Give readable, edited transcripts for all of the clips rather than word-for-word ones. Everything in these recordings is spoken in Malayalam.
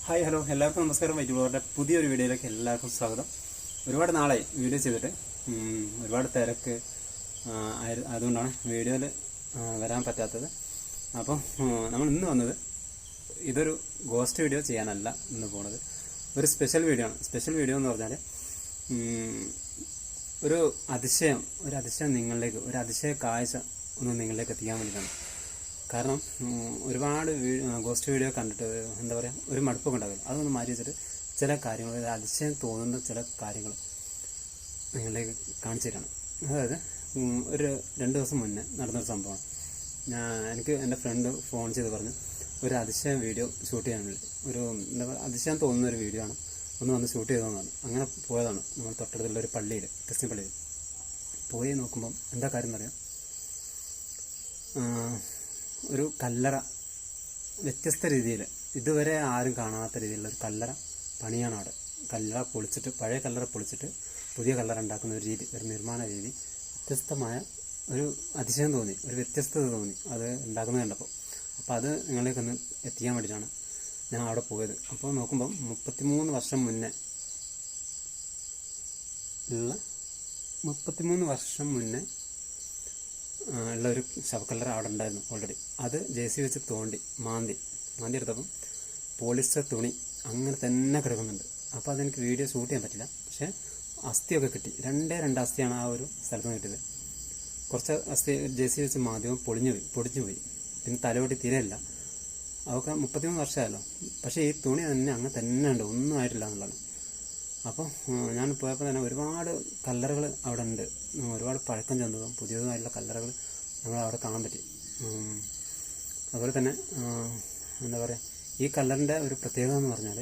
ഹായ് ഹലോ എല്ലാവർക്കും നമസ്കാരം. വൈദ്യുതി പുതിയൊരു വീഡിയോയിലേക്ക് എല്ലാവർക്കും സ്വാഗതം. ഒരുപാട് നാളായി വീഡിയോ ചെയ്തിട്ട്, ഒരുപാട് തിരക്ക് അതുകൊണ്ടാണ് വീഡിയോയിൽ വരാൻ പറ്റാത്തത്. അപ്പം നമ്മൾ ഇന്ന് വന്നത് ഇതൊരു ഗോസ്റ്റ് വീഡിയോ ചെയ്യാനല്ല ഇന്ന് പോണത്, ഒരു സ്പെഷ്യൽ വീഡിയോ ആണ്. സ്പെഷ്യൽ വീഡിയോ എന്ന് പറഞ്ഞാൽ ഒരു അതിശയം നിങ്ങളിലേക്ക്, ഒരു അതിശയ കാഴ്ച ഒന്ന് നിങ്ങളിലേക്ക് എത്തിക്കാൻ വേണ്ടിയിട്ടാണ്. കാരണം ഒരുപാട് ഗോസ്റ്റ് വീഡിയോ കണ്ടിട്ട് എന്താ പറയുക, ഒരു മടുപ്പൊക്കെ ഉണ്ടാവില്ല. അതൊന്ന് മാറ്റി വെച്ചിട്ട് ചില കാര്യങ്ങൾ, ഒരു അതിശയം തോന്നുന്ന ചില കാര്യങ്ങൾ നിങ്ങളിലേക്ക് കാണിച്ചു തരാണ്. അതായത് ഒരു 2 ദിവസം മുന്നേ നടന്നൊരു സംഭവമാണ്. എനിക്ക് എൻ്റെ ഫ്രണ്ട് ഫോൺ ചെയ്ത് പറഞ്ഞു ഒരു അതിശയം വീഡിയോ ഷൂട്ട് ചെയ്യാൻ വേണ്ടി, ഒരു എന്താ പറയുക അതിശയം തോന്നുന്ന ഒരു വീഡിയോ ആണ്, ഒന്ന് വന്ന് ഷൂട്ട് ചെയ്തതെന്നാണ്. അങ്ങനെ പോയതാണ്. നമ്മൾ തൊട്ടടുത്തുള്ള ഒരു പള്ളിയിൽ, ക്രിസ്ത്യൻ പള്ളിയിൽ പോയി നോക്കുമ്പം എന്താ കാര്യം എന്നറിയാം, ഒരു കല്ലറ വ്യത്യസ്ത രീതിയിൽ, ഇതുവരെ ആരും കാണാത്ത രീതിയിലുള്ള ഒരു കല്ലറ പണിയാണ് അവിടെ. കല്ലറ പൊളിച്ചിട്ട്, പഴയ കല്ലറ പൊളിച്ചിട്ട് പുതിയ കല്ലറ ഉണ്ടാക്കുന്ന ഒരു രീതി, ഒരു നിർമ്മാണ രീതി വ്യത്യസ്തമായ ഒരു അതിശയം തോന്നി, ഒരു വ്യത്യസ്തത തോന്നി അത് ഉണ്ടാക്കുന്നത് കണ്ടപ്പോൾ. അപ്പോൾ അത് നിങ്ങളിലേക്കൊന്ന് എത്തിക്കാൻ വേണ്ടിയിട്ടാണ് ഞാൻ അവിടെ പോയത്. അപ്പോൾ നോക്കുമ്പം 33 വർഷം മുന്നേ ഉള്ള ഒരു ശവക്കല്ലറ അവിടെ ഉണ്ടായിരുന്നു ഓൾറെഡി. അത് JCB വെച്ച് മാന്തി എടുത്തപ്പം പോളിസ്റ്റർ തുണി അങ്ങനെ തന്നെ കിടക്കുന്നുണ്ട്. അപ്പോൾ അതെനിക്ക് വീഡിയോ ഷൂട്ട് ചെയ്യാൻ പറ്റില്ല. പക്ഷേ അസ്ഥിയൊക്കെ കിട്ടി. 2 അസ്ഥിയാണ് ആ ഒരു സ്ഥലത്ത് നിന്ന് കിട്ടിയത്. കുറച്ച് അസ്ഥി JCB വെച്ച് മാധ്യമം പൊടിഞ്ഞു പോയി. പിന്നെ തലയോട്ടി തീരെയില്ല. അതൊക്കെ 33 വർഷമായല്ലോ. പക്ഷേ ഈ തുണി തന്നെ അങ്ങനെ തന്നെ ഉണ്ട്, ഒന്നും ആയിട്ടില്ല എന്നുള്ളതാണ്. അപ്പോൾ ഞാൻ പോയപ്പോൾ തന്നെ ഒരുപാട് കല്ലറകൾ അവിടെ ഉണ്ട്. ഒരുപാട് പഴക്കം ചെന്നതും പുതിയതുമായിട്ടുള്ള കല്ലറകൾ നമ്മൾ അവിടെ കാണാൻ പറ്റി. അതുപോലെ തന്നെ എന്താ പറയുക, ഈ കല്ലറിൻ്റെ ഒരു പ്രത്യേകത എന്ന് പറഞ്ഞാൽ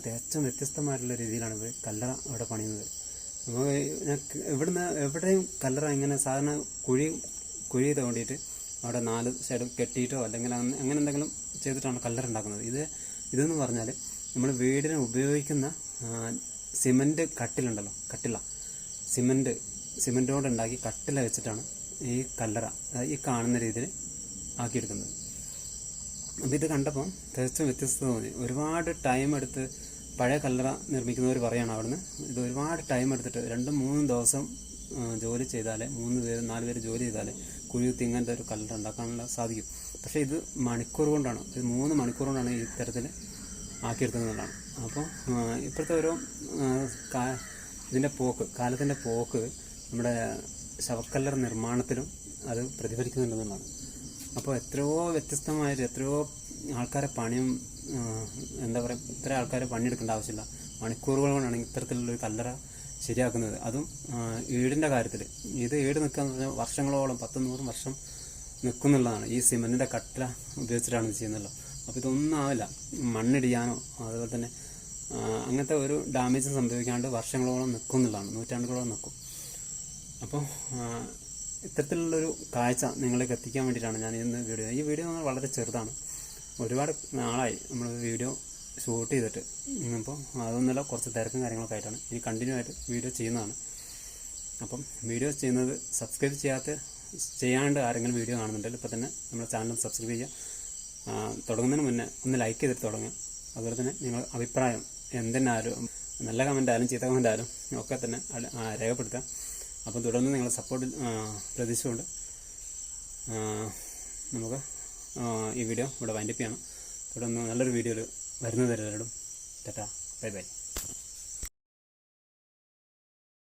തികച്ചും വ്യത്യസ്തമായിട്ടുള്ള രീതിയിലാണ് ഇവർ കല്ലറ അവിടെ പണിയുന്നത്. നമ്മൾ എവിടെയും കല്ലറ ഇങ്ങനെ സാധാരണ കുഴി തോണ്ടിയിട്ട് അവിടെ 4 സൈഡും കെട്ടിയിട്ടോ അല്ലെങ്കിൽ അങ്ങനെ എന്തെങ്കിലും ചെയ്തിട്ടാണ് കല്ലറ ഉണ്ടാക്കുന്നത്. ഇതെന്ന് പറഞ്ഞാൽ നമ്മൾ വീടിന് ഉപയോഗിക്കുന്ന സിമൻറ്റ് കട്ടില സിമൻറ്റ് കൊണ്ട് ഉണ്ടാക്കി കട്ടില വെച്ചിട്ടാണ് ഈ കല്ലറ ഈ കാണുന്ന രീതിയിൽ ആക്കിയെടുക്കുന്നത്. അപ്പോൾ ഇത് കണ്ടപ്പോൾ തികച്ചും വ്യത്യസ്തത തോന്നി. ഒരുപാട് ടൈം എടുത്ത് പഴയ കല്ലറ നിർമ്മിക്കുന്നവർ പറയാണ് അവിടുന്ന്, ഇത് ഒരുപാട് ടൈം എടുത്തിട്ട് 2-3 ദിവസം ജോലി ചെയ്താലേ, 3-4 പേര് ജോലി ചെയ്താലേ കുഴികുത്തി ഇങ്ങനത്തെ ഒരു കല്ലറ ഉണ്ടാക്കാനുള്ള സാധിക്കും. പക്ഷേ ഇത് 3 മണിക്കൂർ കൊണ്ടാണ് ഈ തരത്തിൽ ആക്കിയെടുക്കുന്നതാണ്. അപ്പോൾ ഇപ്പോഴത്തെ ഓരോ കാലത്തിൻ്റെ പോക്ക് നമ്മുടെ ശവക്കല്ലർ നിർമ്മാണത്തിലും അത് പ്രതിഫലിക്കുന്നുണ്ടെന്നുള്ളതാണ്. അപ്പോൾ എത്രയോ വ്യത്യസ്തമായിട്ട് എത്രയോ ആൾക്കാരെ പണിയും, എന്താ പറയുക, ഇത്ര ആൾക്കാരെ പണിയെടുക്കേണ്ട ആവശ്യമില്ല. മണിക്കൂറുകൾ കൊണ്ടാണ് ഇത്തരത്തിലുള്ളൊരു കല്ലറ ശരിയാക്കുന്നത്. അതും ഈടിൻ്റെ കാര്യത്തിൽ. ഇത് ഈട് നിൽക്കുക എന്ന് പറഞ്ഞാൽ വർഷങ്ങളോളം 10-100 വർഷം നിൽക്കുന്നുള്ളതാണ്. ഈ സിമൻറ്റിൻ്റെ കട്ടില ഉപയോഗിച്ചിട്ടാണ് ഇത് ചെയ്യുന്നല്ലോ. അപ്പോൾ ഇതൊന്നും ആവില്ല, മണ്ണിടിയാനോ അതുപോലെ തന്നെ അങ്ങനത്തെ ഒരു ഡാമേജും സംഭവിക്കാണ്ട് വർഷങ്ങളോളം നിൽക്കും എന്നുള്ളതാണ്, നൂറ്റാണ്ടുകളോളം നിൽക്കും. അപ്പോൾ ഇത്തരത്തിലുള്ളൊരു കാഴ്ച നിങ്ങളിലേക്ക് എത്തിക്കാൻ വേണ്ടിയിട്ടാണ് ഞാൻ ഇന്ന് ഈ വീഡിയോ വളരെ ചെറുതാണ്. ഒരുപാട് നാളായി നമ്മൾ വീഡിയോ ഷൂട്ട് ചെയ്തിട്ട്. അപ്പോൾ അതൊന്നുമല്ല, കുറച്ച് തിരക്കും കാര്യങ്ങളൊക്കെ ആയിട്ടാണ് ഇനി കണ്ടിന്യൂ ആയിട്ട് വീഡിയോ ചെയ്യുന്നതാണ്. അപ്പം വീഡിയോ ചെയ്യുന്നത് സബ്സ്ക്രൈബ് ചെയ്യാണ്ട് ആരെങ്കിലും വീഡിയോ കാണുന്നുണ്ടെങ്കിൽ ഇപ്പോൾ തന്നെ നമ്മുടെ ചാനൽ സബ്സ്ക്രൈബ് ചെയ്യുക. തുടങ്ങുന്നതിന് മുന്നേ ഒന്ന് ലൈക്ക് ചെയ്തിട്ട് തുടങ്ങുക. അതുപോലെ തന്നെ നിങ്ങളുടെ അഭിപ്രായം എന്തെന്നാലും, നല്ല കമൻ്റ് ആയാലും ചീത്ത കമൻ്റ് ആയാലും ഒക്കെ തന്നെ രേഖപ്പെടുത്തുക. അപ്പം തുടർന്ന് നിങ്ങളുടെ സപ്പോർട്ട് പ്രതീക്ഷിച്ചുകൊണ്ട് നമുക്ക് ഈ വീഡിയോ ഇവിടെ വൈൻഡപ്പ് ചെയ്യണം. തുടർന്ന് നല്ലൊരു വീഡിയോയിൽ വരുന്നവരെല്ലാവരും ടാറ്റാ, ബൈ.